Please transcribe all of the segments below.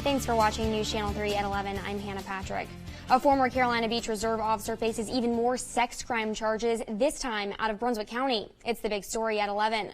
Thanks for watching News Channel 3 at 11. I'm Hannah Patrick. A former Carolina Beach Reserve officer faces even more sex crime charges, this time out of Brunswick County. It's the big story at 11.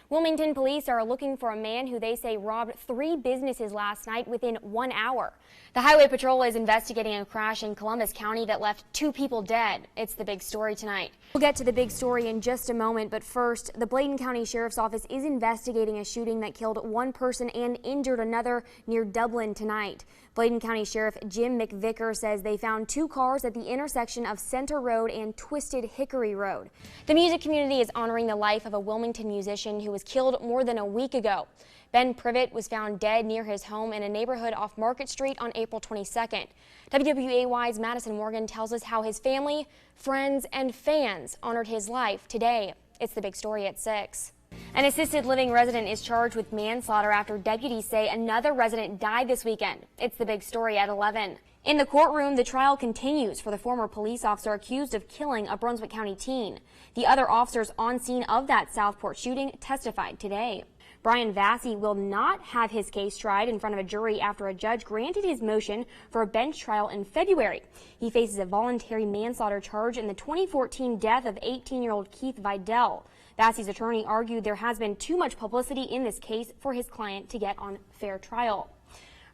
Wilmington police are looking for a man who they say robbed 3 businesses last night within 1 hour. The Highway Patrol is investigating a crash in Columbus County that left 2 people dead. It's the big story tonight. We'll get to the big story in just a moment, but first, the Bladen County Sheriff's Office is investigating a shooting that killed 1 person and injured another near Dublin tonight. Bladen County Sheriff Jim McVicker says they found 2 cars at the intersection of Center Road and Twisted Hickory Road. The music community is honoring the life of a Wilmington musician who was killed more than a week ago. Ben Privet was found dead near his home in a neighborhood off Market Street on April 22nd. WWAY's Madison Morgan tells us how his family, friends, and fans honored his life today. It's the big story at 6. An assisted living resident is charged with manslaughter after deputies say another resident died this weekend. It's the big story at 11. In the courtroom, the trial continues for the former police officer accused of killing a Brunswick County teen. The other officers on scene of that Southport shooting testified today. Brian Vassy will not have his case tried in front of a jury after a judge granted his motion for a bench trial in February. He faces a voluntary manslaughter charge in the 2014 death of 18-year-old Keith Vidal. Vassy's attorney argued there has been too much publicity in this case for his client to get on fair trial.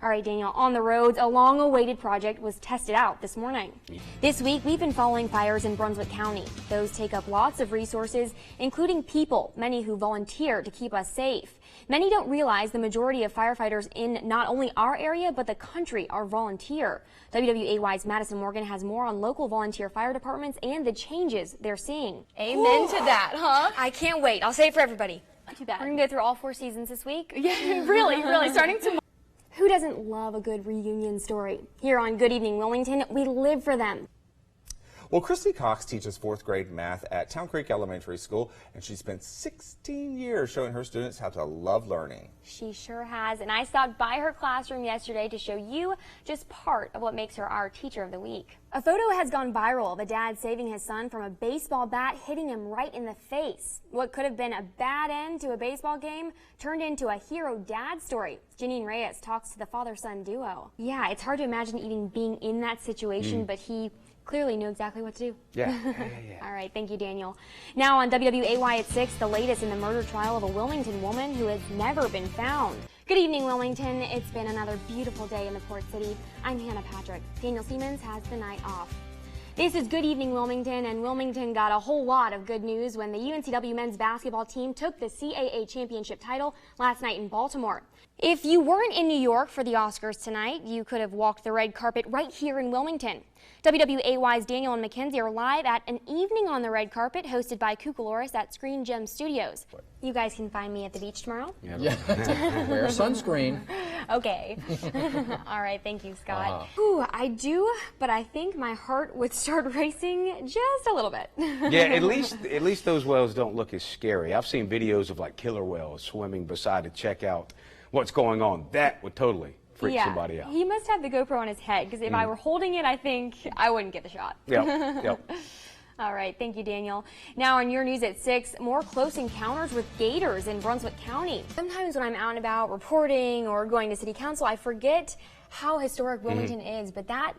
All right, Daniel, on the roads, a long-awaited project was tested out this morning. This week, we've been following fires in Brunswick County. Those take up lots of resources, including people, many who volunteer to keep us safe. Many don't realize the majority of firefighters in not only our area, but the country are volunteer. WWAY's Madison Morgan has more on local volunteer fire departments and the changes they're seeing. Amen to that, huh? I can't wait. I'll say it for everybody. Not too bad. We're going to go through all 4 seasons this week. Yeah, really, starting tomorrow. Who doesn't love a good reunion story? Here on Good Evening Wilmington, we live for them. Well, Christy Cox teaches 4th grade math at Town Creek Elementary School, and she spent 16 years showing her students how to love learning. She sure has, and I stopped by her classroom yesterday to show you just part of what makes her our Teacher of the Week. A photo has gone viral of a dad saving his son from a baseball bat hitting him right in the face. What could have been a bad end to a baseball game turned into a hero dad story. Janine Reyes talks to the father-son duo. Yeah, it's hard to imagine even being in that situation, but he clearly knew exactly what to do. Yeah. All right, thank you, Daniel. Now on WWAY at 6, the latest in the murder trial of a Wilmington woman who has never been found. Good evening, Wilmington. It's been another beautiful day in the Port City. I'm Hannah Patrick. Daniel Siemens has the night off. This is Good Evening Wilmington, and Wilmington got a whole lot of good news when the UNCW men's basketball team took the CAA championship title last night in Baltimore. If you weren't in New York for the Oscars tonight, you could have walked the red carpet right here in Wilmington. WWAY's Daniel and Mackenzie are live at an evening on the red carpet hosted by Kukaloris at Screen Gem Studios. You guys can find me at the beach tomorrow? Yeah. Wear sunscreen. Okay. All right, thank you, Scott. Ooh, I do, but I think my heart would start racing just a little bit. Yeah, at least those whales don't look as scary. I've seen videos of like killer whales swimming beside to check out what's going on. That would totally freak somebody out. He must have the GoPro on his head, because if I were holding it, I think I wouldn't get the shot. Yep. All right, thank you, Daniel. Now on your news at 6, more close encounters with gators in Brunswick County. Sometimes when I'm out and about reporting or going to city council, I forget how historic Wilmington is, but that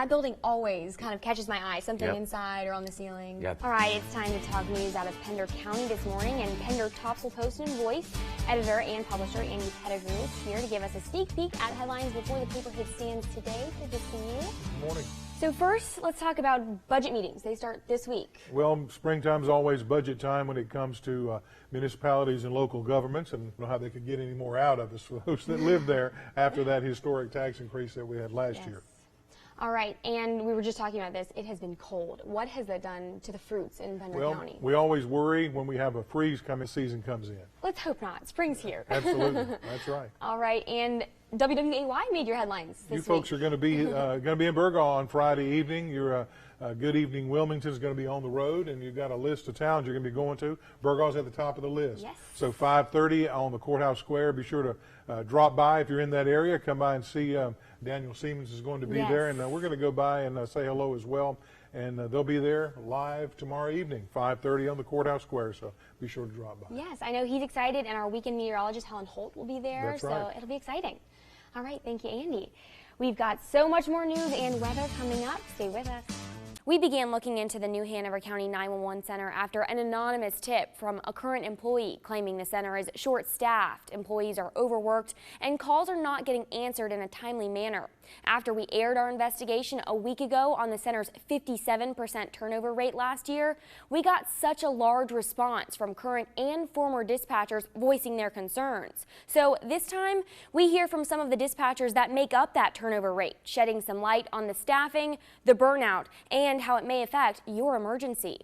building always kind of catches my eye, something inside or on the ceiling. All right, it's time to talk news out of Pender County this morning, and Pender Topsail Post and Voice editor and publisher Andy Pettigrew is here to give us a sneak peek at headlines before the paper hits stands today. Good to see you. Good morning. So first, let's talk about budget meetings. They start this week. Well, springtime is always budget time when it comes to municipalities and local governments, and I don't know how they could get any more out of us for those that live there after that historic tax increase that we had last year. All right, and we were just talking about this. It has been cold. What has that done to the fruits in Pender County? We always worry when we have a freeze coming, season comes in. Let's hope not. Spring's here. Absolutely, that's right. All right, and WWAY made your headlines this week. You folks are going to be in Burgaw on Friday evening. Your Good Evening Wilmington is going to be on the road, and you've got a list of towns you're going to be going to. Burgaw's at the top of the list. Yes. So 5:30 on the Courthouse Square. Be sure to drop by if you're in that area. Come by and see Daniel Siemens is going to be there, and we're going to go by and say hello as well. And they'll be there live tomorrow evening, 5:30 on the Courthouse Square, so be sure to drop by. Yes, I know he's excited, and our weekend meteorologist, Helen Holt, will be there, That's so right. it'll be exciting. All right, thank you, Andy. We've got so much more news and weather coming up. Stay with us. We began looking into the New Hanover County 911 Center after an anonymous tip from a current employee claiming the center is short-staffed, employees are overworked, and calls are not getting answered in a timely manner. After we aired our investigation a week ago on the center's 57% turnover rate last year, we got such a large response from current and former dispatchers voicing their concerns. So this time, we hear from some of the dispatchers that make up that turnover rate, shedding some light on the staffing, the burnout, and how it may affect your emergency.